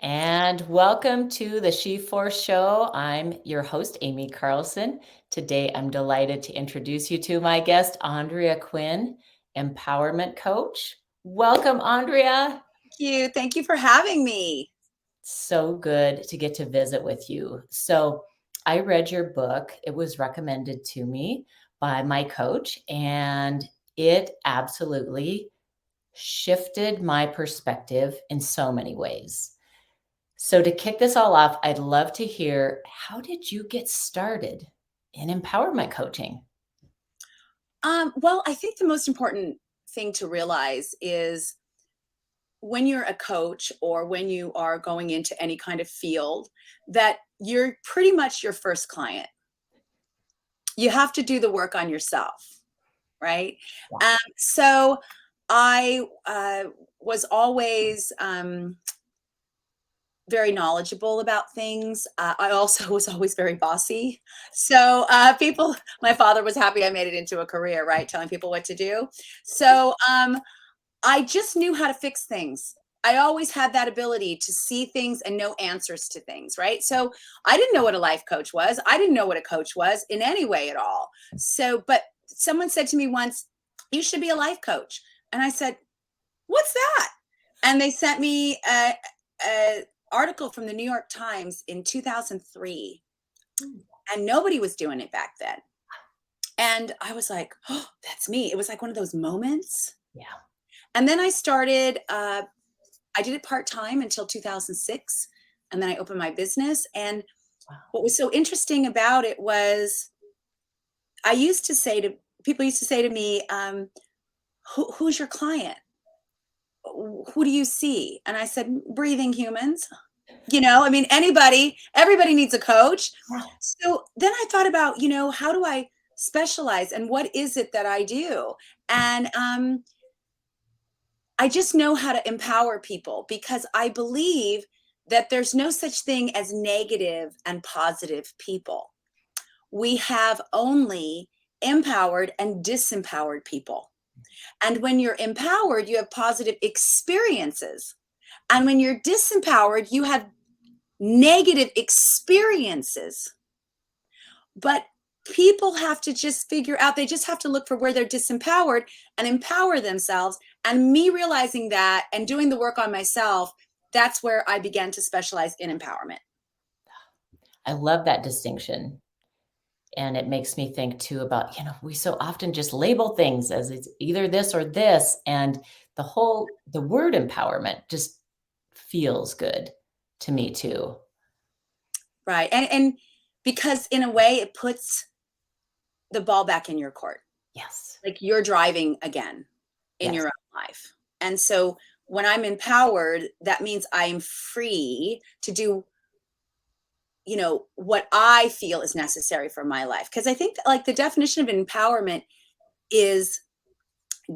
And welcome to the She Force Show. I'm your host, Amy Carlson. Today, I'm delighted to introduce you to my guest, Andrea Quinn, empowerment coach. Welcome, Andrea. You. Thank you for having me. So good to get to visit with you. So, I read your book. It was recommended to me by my coach, and it absolutely shifted my perspective in so many ways. So to kick this all off, I'd love to hear, how did you get started in empowerment coaching? Well, I think the most important thing to realize is when you're a coach or when you are going into any kind of field, that you're pretty much your first client. You have to do the work on yourself, right? Yeah. So I was always very knowledgeable about things. I also was always very bossy. So my father was happy I made it into a career, right? Telling people what to do. So I just knew how to fix things. I always had that ability to see things and know answers to things, right? So I didn't know what a life coach was. I didn't know what a coach was in any way at all. So, but someone said to me once, "You should be a life coach." And I said, "What's that?" And they sent me a article from the New York Times in 2003, and nobody was doing it back then. And I was like, "Oh, that's me." It was like one of those moments. Yeah. And then I started, I did it part time until 2006. And then I opened my business. And Wow. what was so interesting about it was I used to say to people, used to say to me, who's your client? Who do you see? And I said, breathing humans. I mean, everybody needs a coach. Yeah. So then I thought about, how do I specialize and what is it that I do? And I just know how to empower people because I believe that there's no such thing as negative and positive people. We have only empowered and disempowered people. And when you're empowered, you have positive experiences. And when you're disempowered, you have negative experiences. But people have to just figure out, they just have to look for where they're disempowered and empower themselves. And me realizing that and doing the work on myself, that's where I began to specialize in empowerment. I love that distinction. And it makes me think too about, we so often just label things as it's either this or this. And the word empowerment just feels good to me too. Right. And because in a way it puts the ball back in your court. Yes. Like you're driving again in Yes. your own life. And so when I'm empowered, that means I'm free to do what I feel is necessary for my life. Because I think that, like, the definition of empowerment is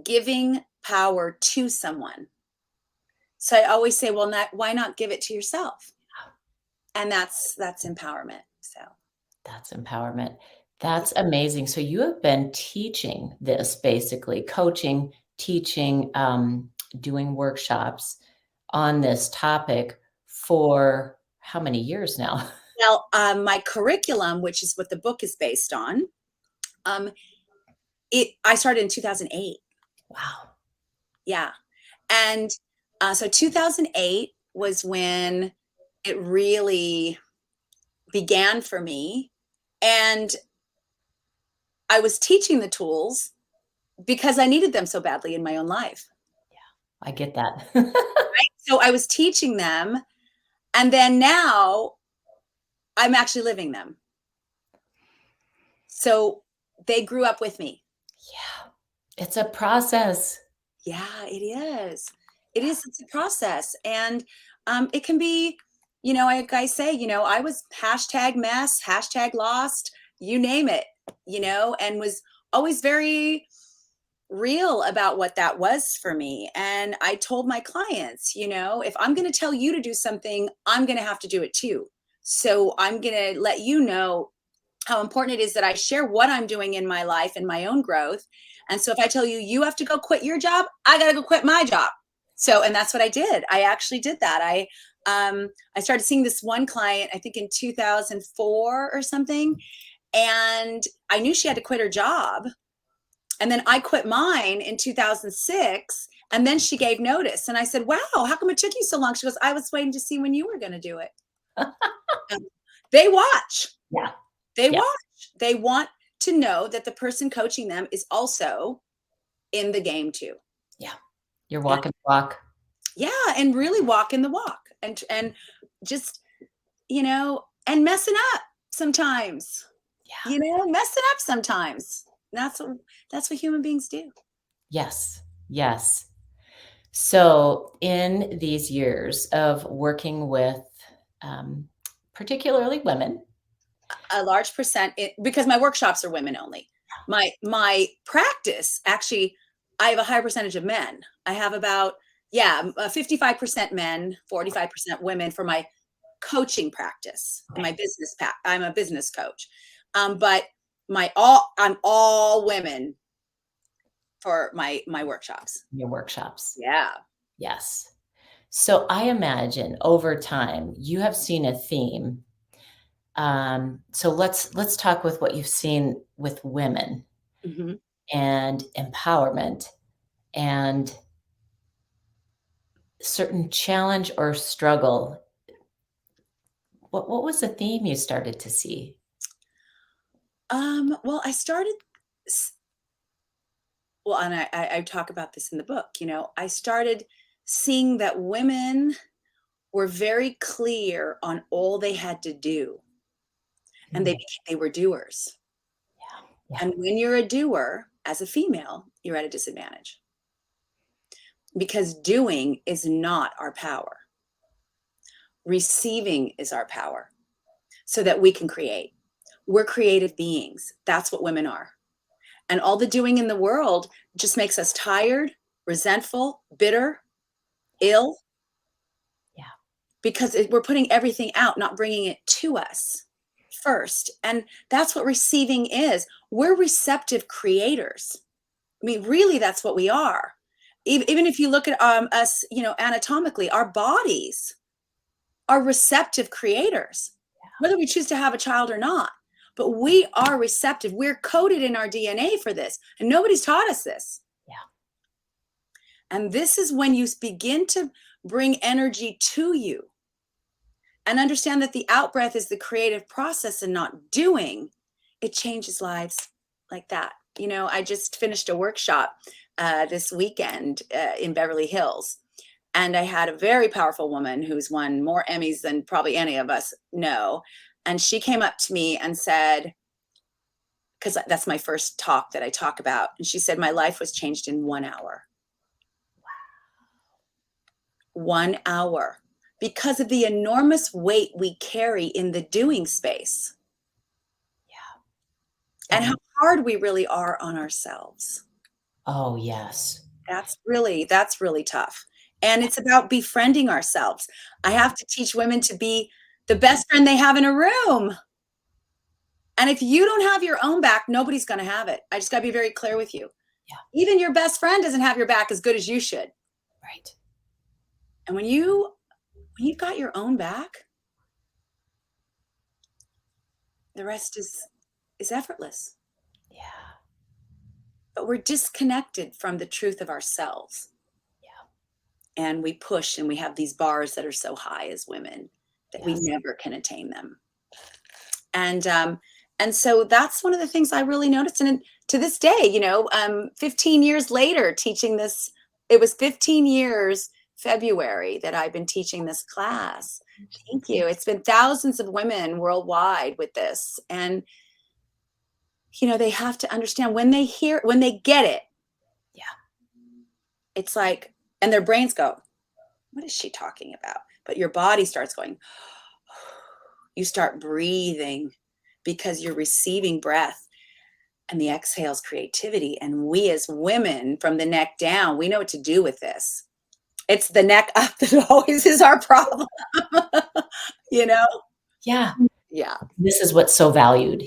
giving power to someone. So I always say, well, why not give it to yourself? And that's empowerment. So That's empowerment. That's amazing. So you have been teaching this, basically coaching, teaching, doing workshops on this topic for how many years now? well, my curriculum, which is what the book is based on, um, I started in 2008. Wow. Yeah, and so 2008 was when it really began for me, and I was teaching the tools because I needed them so badly in my own life. I get that. So I was teaching them, and then now I'm actually living them. So they grew up with me. Yeah. It's a process. Yeah, it is. It is. It's a process. And it can be, like I say, I was hashtag mess, hashtag lost, you name it, and was always very real about what that was for me. And I told my clients, if I'm going to tell you to do something, I'm going to have to do it too. So I'm going to let you know how important it is that I share what I'm doing in my life and my own growth. And so if I tell you, you have to go quit your job, I got to go quit my job. So, and that's what I did. I actually did that. I started seeing this one client, I think in 2004 or something, and I knew she had to quit her job. And then I quit mine in 2006. And then she gave notice. And I said, wow, how come it took you so long? She goes, I was waiting to see when you were going to do it. They watch. Yeah. They Yeah. watch. They want to know that the person coaching them is also in the game too. Yeah. You're And, walking the walk. yeah, and really walking the walk and just, and messing up sometimes. Yeah. Messing up sometimes. That's what human beings do. Yes. Yes. So, in these years of working with particularly women, A large percent because my workshops are women only. My practice, actually, I have a high percentage of men. I have about 55% men, 45% women for my coaching practice. My business I'm a business coach, but I'm all women for my workshops. your workshops. Yeah. Yes. So, I imagine over time you have seen a theme. So let's talk with what you've seen with women Hmm. and empowerment and certain challenge or struggle. What was the theme you started to see? Well, I started. Well, and I talk about this in the book. I started seeing that women were very clear on all they had to do, and Mm, they were doers. yeah, yeah, And when you're a doer as a female, you're at a disadvantage because doing is not our power. Receiving is our power so that we can create. We're creative beings. That's what women are. And all the doing in the world just makes us tired, resentful, bitter, ill, yeah, because we're putting everything out, not bringing it to us first. And that's what receiving is. We're receptive creators. I mean, really, that's what we are. Even if you look at us, anatomically, our bodies are receptive creators, whether we choose to have a child or not. But we are receptive. We're coded in our DNA for this, and nobody's taught us this. yeah, And this is when you begin to bring energy to you and understand that the out breath is the creative process and not doing. It changes lives like that. I just finished a workshop this weekend in Beverly Hills. And I had a very powerful woman who's won more Emmys than probably any of us know. And she came up to me and said, because that's my first talk that I talk about. And she said, my life was changed in 1 hour. 1 hour. Because of the enormous weight we carry in the doing space yeah. and That how hard we really are on ourselves. oh, yes. That's really tough. And it's about befriending ourselves. I have to teach women to be the best friend they have in a room. And if you don't have your own back, nobody's going to have it. I just got to be very clear with you. Yeah, Even your best friend doesn't have your back as good as you should. right. And when you've got your own back, the rest is effortless. Yeah, But we're disconnected from the truth of ourselves. yeah, And we push and we have these bars that are so high as women that we yes. never can attain them. And so that's one of the things I really noticed. And to this day, 15 years later, teaching this, it was 15 years February that I've been teaching this class. Thank you. It's been thousands of women worldwide with this. And, they have to understand when they get it, Yeah, it's like, and their brains go, what is she talking about? But your body starts going, you start breathing because you're receiving breath, and the exhales creativity. And we as women from the neck down, we know what to do with this. It's the neck up that always is our problem. you know? yeah. Yeah. This is what's so valued,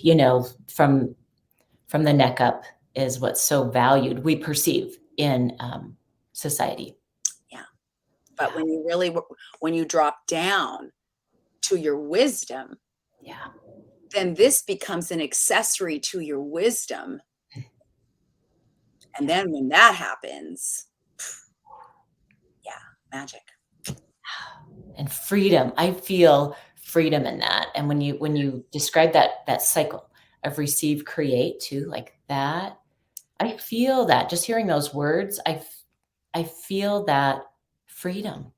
from the neck up is what's so valued we perceive in society. Yeah. But Yeah. when you really, when you drop down to your wisdom, Yeah. then this becomes an accessory to your wisdom. And Yeah. then when that happens, yeah, magic. And freedom. I feel freedom in that. And when you describe that cycle of receive, create too, like that, I feel that just hearing those words, I feel that freedom.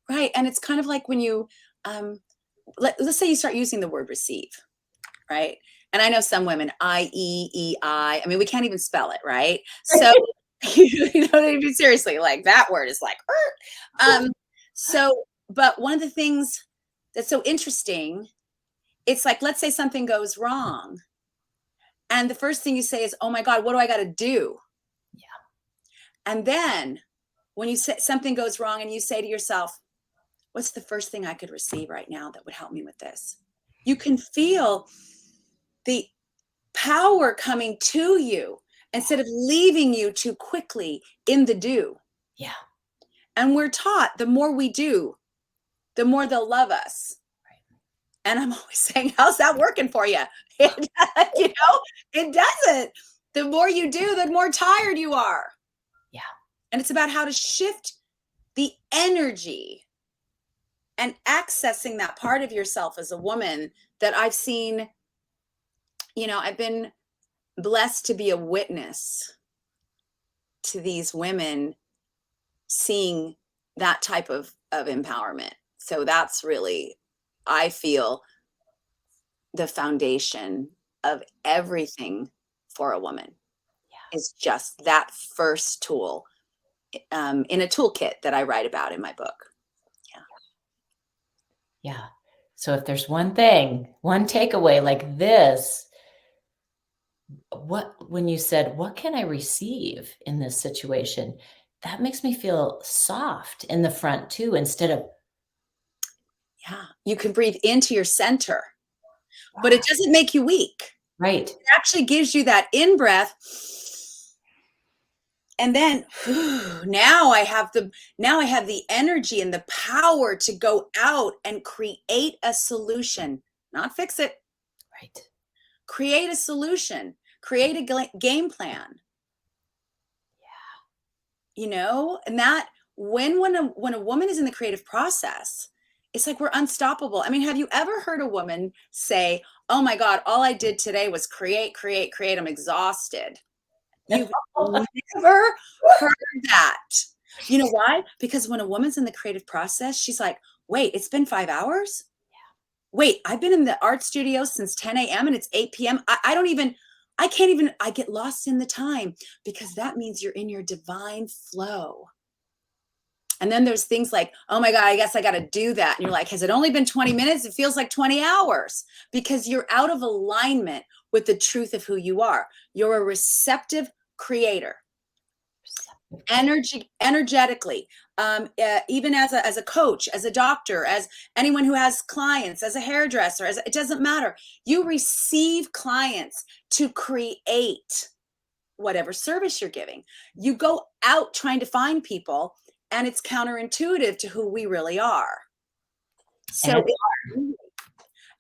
Right. And it's kind of like when you, um, let's say you start using the word receive, right? And I know some women, I mean, we can't even spell it, right? So, you know, I mean, seriously, like that word is like, so, but one of the things that's so interesting, it's like, let's say something goes wrong. And the first thing you say is, oh my God, what do I got to do? Yeah. And then when you say something goes wrong and you say to yourself, what's the first thing I could receive right now that would help me with this? You can feel the power coming to you instead of leaving you too quickly in the do. Yeah. And we're taught the more we do, the more they'll love us. And I'm always saying, how's that working for you? You know, it doesn't. The more you do, the more tired you are. Yeah. And it's about how to shift the energy and accessing that part of yourself as a woman that I've seen. You know, I've been blessed to be a witness to these women seeing that type of empowerment. So that's really, I feel, the foundation of everything for a woman is just that first tool in a toolkit that I write about in my book. Yeah. Yeah. So if there's one thing, one takeaway like this, when you said, what can I receive in this situation? That makes me feel soft in the front too, instead of, Yeah. You can breathe into your center, but it doesn't make you weak. right. It actually gives you that in breath. And then now I have the energy and the power to go out and create a solution, not fix it, Right. create a solution, create a game plan, you know, and that when a woman is in the creative process, it's like we're unstoppable. I mean, have you ever heard a woman say, oh my God, all I did today was create, create, create. I'm exhausted. You've never heard that. You know why? Because when a woman's in the creative process, she's like, wait, it's been 5 hours? Wait, I've been in the art studio since 10 a.m. and it's 8 p.m. I get lost in the time because that means you're in your divine flow. And then there's things like, oh my God, I guess I got to do that. And you're like, has it only been 20 minutes? It feels like 20 hours because you're out of alignment with the truth of who you are. You're a receptive creator, energetically, even as a coach, as a doctor, as anyone who has clients, as a hairdresser, it doesn't matter. You receive clients to create whatever service you're giving. You go out trying to find people, and it's counterintuitive to who we really are. And So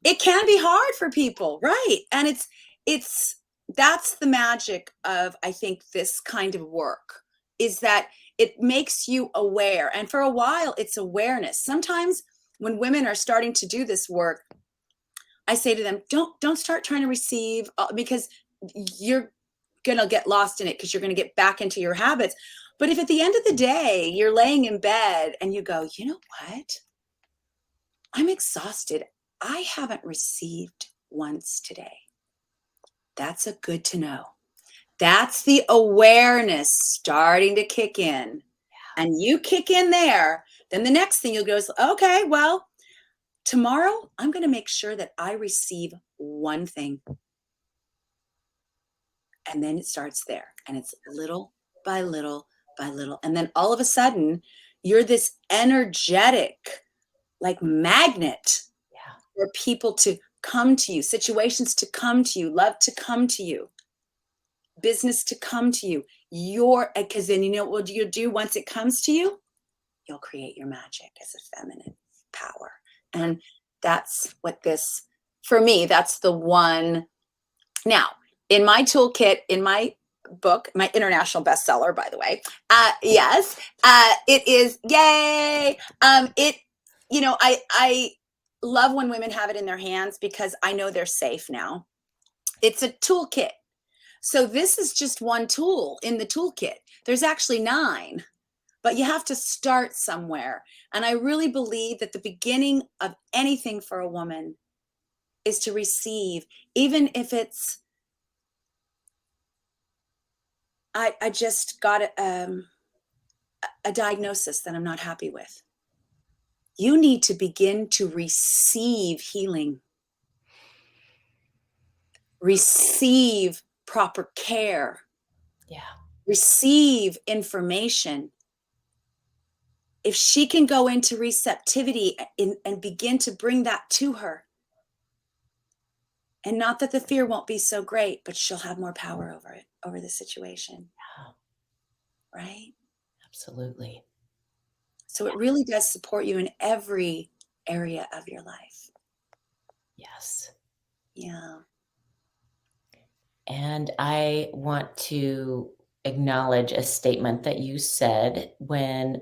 it can be hard for people, right? And it's that's the magic of, I think, this kind of work, is that it makes you aware. And for a while, it's awareness. Sometimes when women are starting to do this work, I say to them, don't start trying to receive, because you're gonna get lost in it, because you're gonna get back into your habits. But if at the end of the day you're laying in bed and you go, you know what? I'm exhausted. I haven't received once today. That's a good to know. That's the awareness starting to kick in. And you kick in there, then the next thing you'll go is, okay, well, tomorrow I'm going to make sure that I receive one thing. And then it starts there. And it's little by little by little. And then all of a sudden, you're this energetic, like magnet for people to come to you, situations to come to you, love to come to you, business to come to you. Because then you know what you do once it comes to you? you'll create your magic as a feminine power. And that's what this, for me, that's the one. Now, in my toolkit, in my book, my international bestseller, by the way, yes, it is, yay. I love when women have it in their hands because I know they're safe now. It's a toolkit. So this is just one tool in the toolkit. There's actually 9, but you have to start somewhere. And I really believe that the beginning of anything for a woman is to receive, even if it's, I just got a diagnosis that I'm not happy with. You need to begin to receive healing, receive proper care, receive information. If she can go into receptivity and begin to bring that to her, and not that the fear won't be so great, but she'll have more power over it, over the situation. Right? Absolutely. So it really does support you in every area of your life. Yes. Yeah. And I want to acknowledge a statement that you said when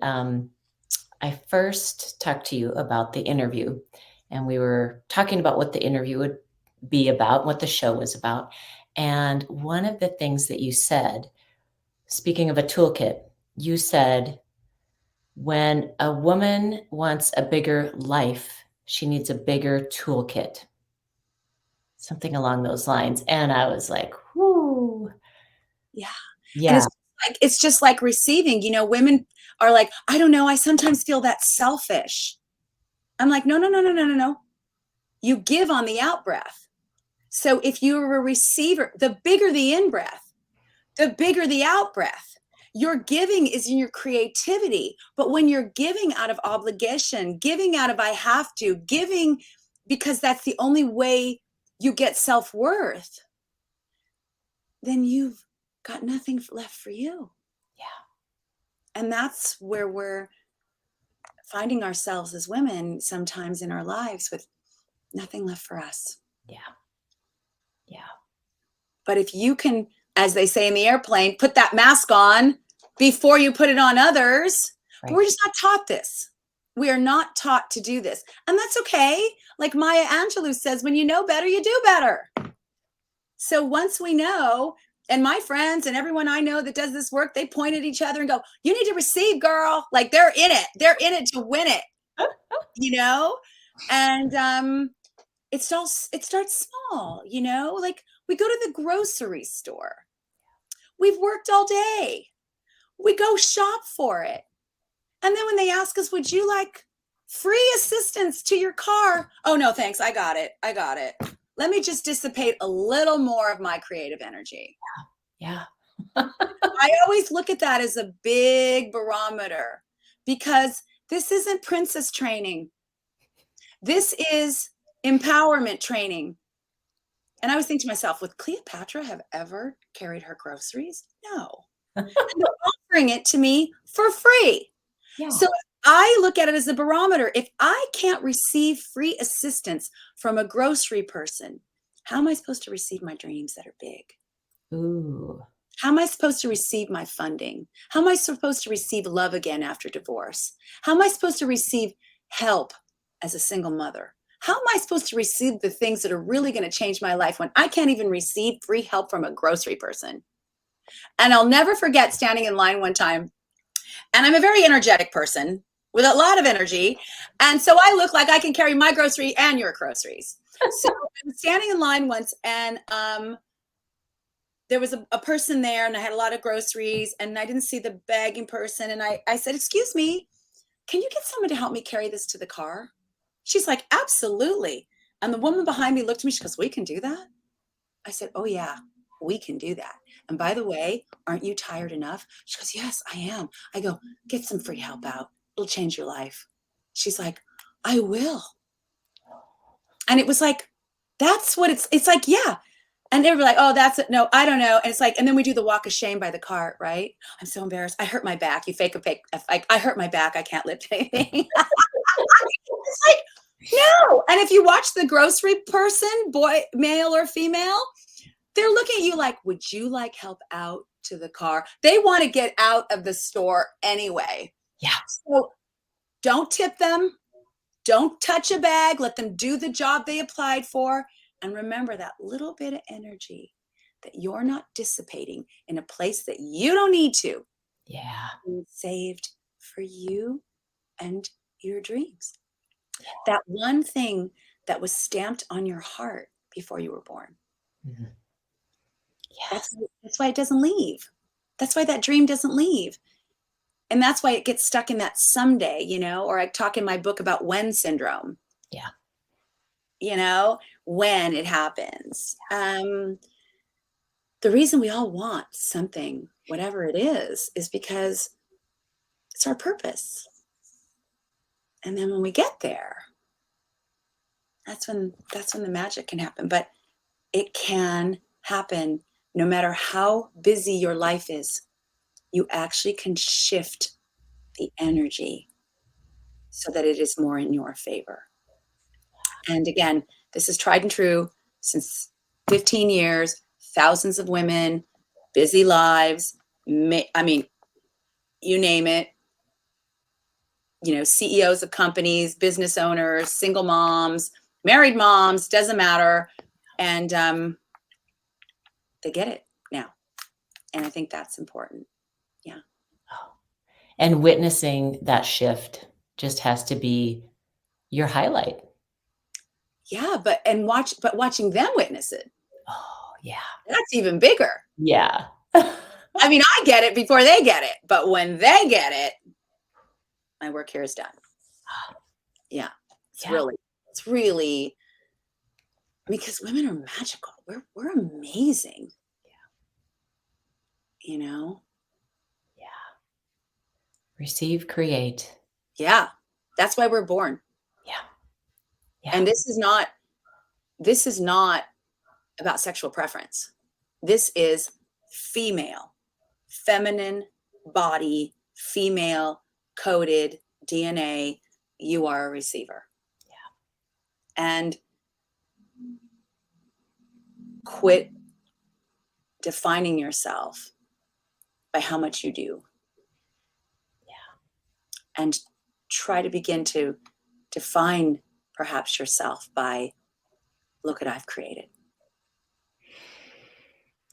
I first talked to you about the interview, and we were talking about what the interview would be about, what the show was about. And one of the things that you said, speaking of a toolkit, you said, when a woman wants a bigger life, she needs a bigger toolkit. Something along those lines. And I was like, whoo. Yeah. And Yeah. it's just like receiving, women are like, I don't know, I sometimes feel that selfish. I'm like, no, no, no, no, no, no, no. You give on the out breath. So if you're a receiver, the bigger the in breath, the bigger the out breath. Your giving is in your creativity. But when you're giving out of obligation, giving out of I have to, giving because that's the only way you get self-worth, then you've got nothing left for you. Yeah. And that's where we're finding ourselves as women sometimes in our lives with nothing left for us. Yeah. Yeah. But if you can, as they say in the airplane, put that mask on before you put it on others, Right. but we're just not taught this. We are not taught to do this. And that's okay. Like Maya Angelou says, when you know better, you do better. So once we know, and my friends and everyone I know that does this work, they point at each other and go, you need to receive, girl. Like they're in it. They're in it to win it, And it starts small, like we go to the grocery store. We've worked all day. We go shop for it. And then when they ask us, would you like free assistance to your car? Oh, no, thanks. I got it. Let me just dissipate a little more of my creative energy. Yeah. I always look at that as a big barometer because this isn't princess training. This is empowerment training. And I was thinking to myself, would Cleopatra have ever carried her groceries? No. And they're offering it to me for free. Yeah. So I look at it as a barometer. If I can't receive free assistance from a grocery person, how am I supposed to receive my dreams that are big? Ooh. How am I supposed to receive my funding? How am I supposed to receive love again after divorce? How am I supposed to receive help as a single mother? How am I supposed to receive the things that are really going to change my life when I can't even receive free help from a grocery person? And I'll never forget standing in line one time. And I'm a very energetic person with a lot of energy. And so I look like I can carry my grocery and your groceries. So I was standing in line once and there was a person there and I had a lot of groceries and I didn't see the bagging person. And I said, excuse me, can you get someone to help me carry this to the car? She's like, absolutely. And the woman behind me looked at me, she goes, we can do that? I said, oh yeah, we can do that. And by the way, aren't you tired enough? She goes, yes, I am. I go, get some free help out. It'll change your life. She's like, I will. And it was like, that's what it's like, yeah. And they were like, "Oh, that's it. No, I don't know." And it's like, and then we do the walk of shame by the cart, right? I'm so embarrassed. I hurt my back. You fake a fake. Like, I hurt my back. I can't lift anything. It's like, no. And if you watch the grocery person, boy, male or female, they're looking at you like, would you like help out to the car? They want to get out of the store anyway. Yeah. So don't tip them. Don't touch a bag. Let them do the job they applied for. And remember that little bit of energy that you're not dissipating in a place that you don't need to Yeah. be saved for you and your dreams. That one thing that was stamped on your heart before you were born. Mhm. That's Yes. that's why it doesn't leave. That's why that dream doesn't leave. And that's why it gets stuck in that someday, or I talk in my book about when syndrome, Yeah. when it happens. The reason we all want something, whatever it is because it's our purpose. And then when we get there, that's when the magic can happen. But it can happen no matter how busy your life is. You actually can shift the energy so that it is more in your favor. And again, this is tried and true since 15 years, thousands of women, busy lives. I mean, you name it, CEOs of companies, business owners, single moms, married moms, doesn't matter. And they get it now. And I think that's important. Yeah. Oh. And witnessing that shift just has to be your highlight. Yeah. But watching them witness it, Oh, yeah. that's even bigger. Yeah. I mean, I get it before they get it, but when they get it, my work here is done. Yeah. Yeah. It's really, because women are magical. We're amazing. You know? Yeah. Receive, create. Yeah. That's why we're born. Yeah. Yeah. And this is not about sexual preference. This is female, feminine body, female coded DNA. You are a receiver. Yeah. And quit defining yourself by how much you do. Yeah. And try to begin to define perhaps yourself by, look what I've created.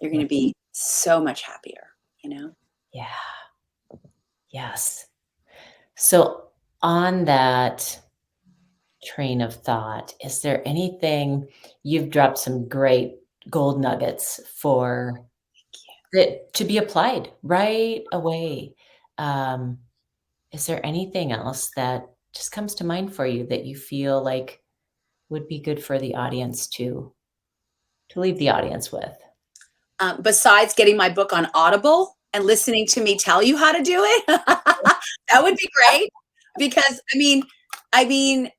You're going to be so much happier. Yeah. Yes. So on that train of thought, is there anything you've dropped some great gold nuggets for that to be applied right away? Um, is there anything else that just comes to mind for you that you feel like would be good for the audience to leave the audience with? Besides getting my book on Audible and listening to me tell you how to do it, that would be great. Because I mean,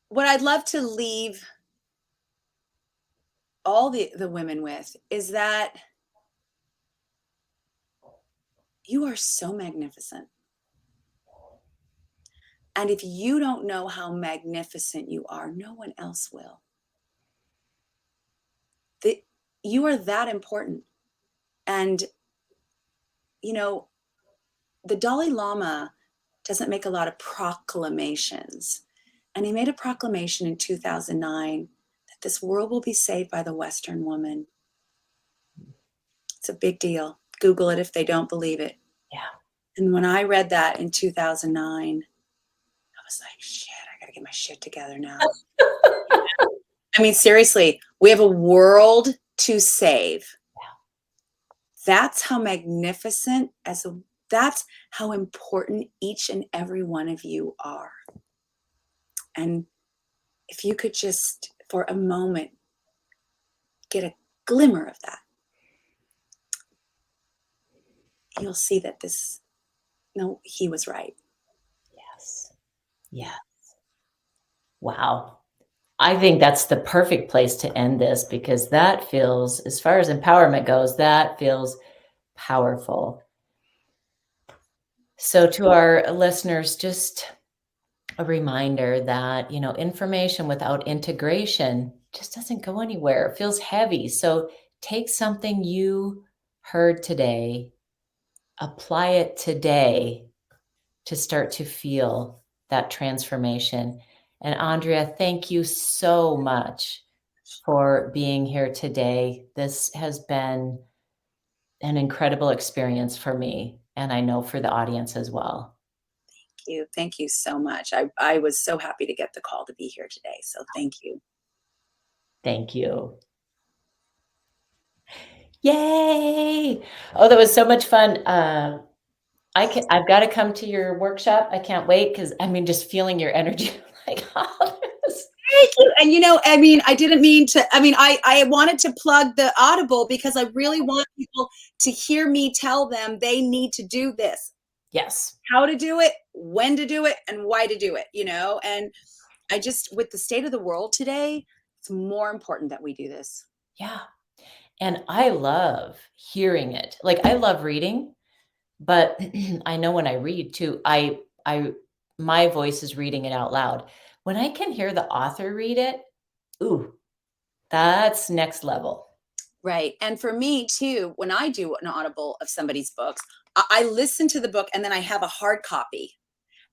what I'd love to leave all the women with is that you are so magnificent. And if you don't know how magnificent you are, no one else will. You are that important. And, the Dalai Lama doesn't make a lot of proclamations. And he made a proclamation in 2009 that this world will be saved by the Western woman. It's a big deal. Google it if they don't believe it. Yeah. And when I read that in 2009, I was like, shit, I got to get my shit together now. I mean, seriously, we have a world to save. That's how magnificent, that's how important each and every one of you are. And if you could just, for a moment, get a glimmer of that, you'll see that he was right. Yes. Yeah. Wow. I think that's the perfect place to end this because that feels, as far as empowerment goes, that feels powerful. So to our listeners, just a reminder that, information without integration just doesn't go anywhere. It feels heavy. So take something you heard today, apply it today to start to feel that transformation. And Andrea, thank you so much for being here today. This has been an incredible experience for me, and I know for the audience as well. Thank you so much. I was so happy to get the call to be here today. So thank you. Thank you. Yay! Oh, that was so much fun. I've got to come to your workshop. I can't wait because just feeling your energy, like all this. Thank you. And I didn't mean to, I wanted to plug the Audible because I really want people to hear me tell them they need to do this. Yes. How to do it, when to do it, and why to do it, and I just, with the state of the world today, it's more important that we do this. Yeah. And I love hearing it. Like I love reading, but I know when I read too, my voice is reading it out loud. When I can hear the author read it, ooh, that's next level. Right. And for me too, when I do an Audible of somebody's books, I listen to the book and then I have a hard copy.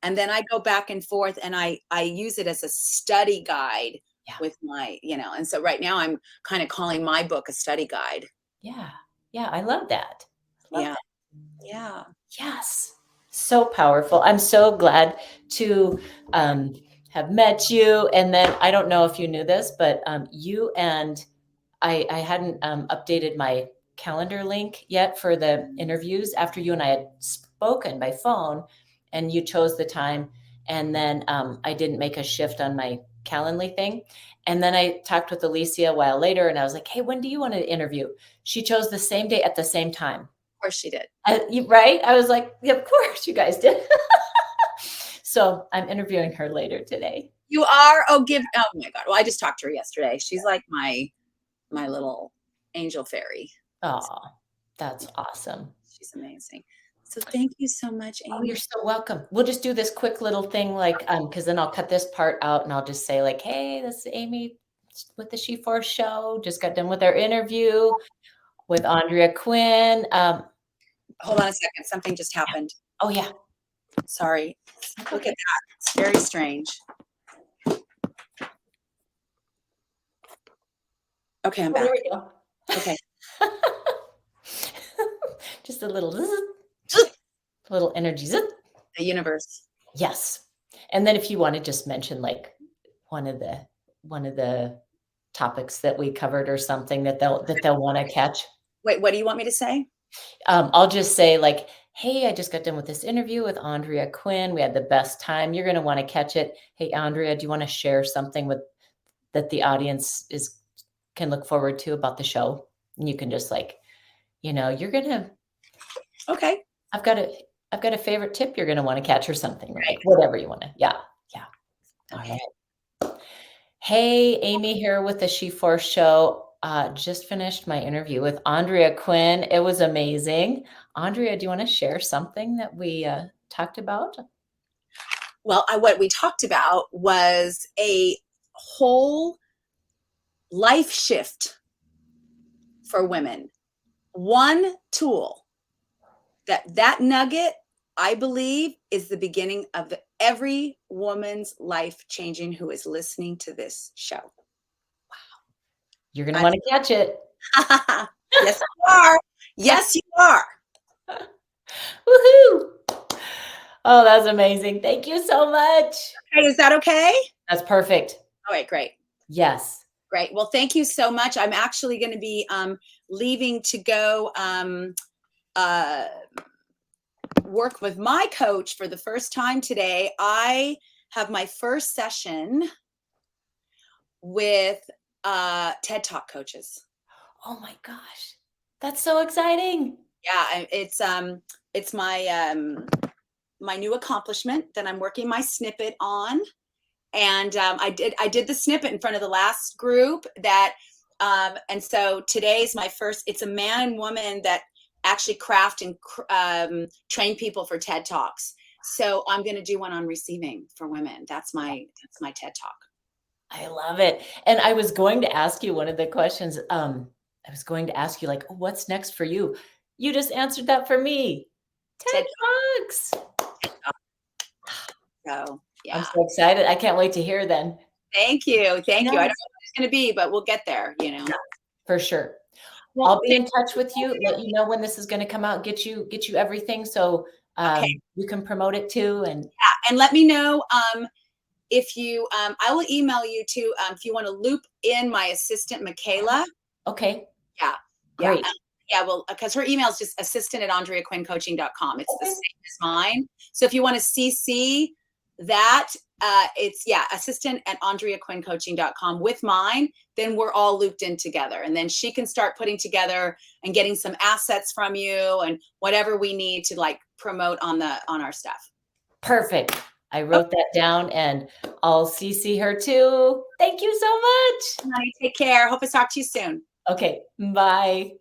And then I go back and forth and I use it as a study guide with my, and so right now I'm kind of calling my book a study guide. Yeah. Yeah. I love that. Yeah. Yeah. Yes. So powerful. I'm so glad to have met you. And then I don't know if you knew this, but you and I hadn't updated my calendar link yet for the interviews after you and I had spoken by phone and you chose the time. And then I didn't make a shift on my Calendly thing. And then I talked with Alicia a while later and I was like, hey, when do you want to interview? She chose the same day at the same time. Of course she did. Right? I was like, yeah, of course you guys did. So I'm interviewing her later today. You are? Oh my God. Well, I just talked to her yesterday. She's like my little angel fairy. Oh, that's awesome. She's amazing. So thank you so much, Amy. Oh, you're so welcome. We'll just do this quick little thing, like, because then I'll cut this part out and I'll just say like, hey, this is Amy with the She4 Show. Just got done with our interview with Andrea Quinn. Hold on a second. Something just happened. Oh, yeah. Sorry. Look at that. It's very strange. Okay, I'm back. There we go. Okay. Just a little energy. The universe. Yes. And then if you want to just mention like one of the topics that we covered or something that they'll want to catch. Wait, what do you want me to say? I'll just say like, hey, I just got done with this interview with Andrea Quinn. We had the best time. You're going to want to catch it. Hey, Andrea, do you want to share something that the audience can look forward to about the show? And you can just like, you're going to, okay. I've got a favorite tip you're going to want to catch or something, right? Whatever you want to. Yeah. Yeah. Okay. All right. Hey, Amy here with the She4 Show. Just finished my interview with Andrea Quinn. It was amazing. Andrea, do you want to share something that we talked about? Well, what we talked about was a whole life shift for women. One tool that nugget, I believe, is the beginning of every woman's life changing who is listening to this show. Wow. You're going to want to catch it. Yes, you are. Yes, you are. Woohoo. Oh, that's amazing. Thank you so much. Okay, is that okay? That's perfect. All right, great. Yes. Great. Well, thank you so much. I'm actually going to be leaving to go work with my coach for the first time today. I have my first session with TED Talk coaches. Oh my gosh. That's so exciting. Yeah, it's my my new accomplishment that I'm working my snippet on. And I did the snippet in front of the last group that, and so today's my first. It's a man and woman that actually craft and train people for TED Talks. So I'm going to do one on receiving for women. That's my TED Talk. I love it. And I was going to ask you one of the questions. I was going to ask you, like, "Oh, what's next for you?" You just answered that for me. TED TED Talks. Talk. So I'm yeah. so excited. I can't wait to hear then. Thank you. Thank you. I don't know Yes. what it's going to be, but we'll get there, you know. Yeah, for sure. Well, I'll be in touch with you, let you know when this is gonna come out, get you everything so, okay. you can promote it too, and Yeah. And let me know if you, I will email you too if you want to loop in my assistant, Michaela. okay, Yeah. Yeah. great. Yeah. Well, because her email is just assistant@andreaquinncoaching.com. It's the Okay, same as mine. So if you want to CC that, it's, yeah, assistant@andreaquinncoaching.com with mine, then we're all looped in together. And then she can start putting together and getting some assets from you and whatever we need to like promote on our stuff. perfect. I Okay, wrote that down and I'll CC her too. Thank you so much. honey, take care. Hope to talk to you soon. Okay, bye.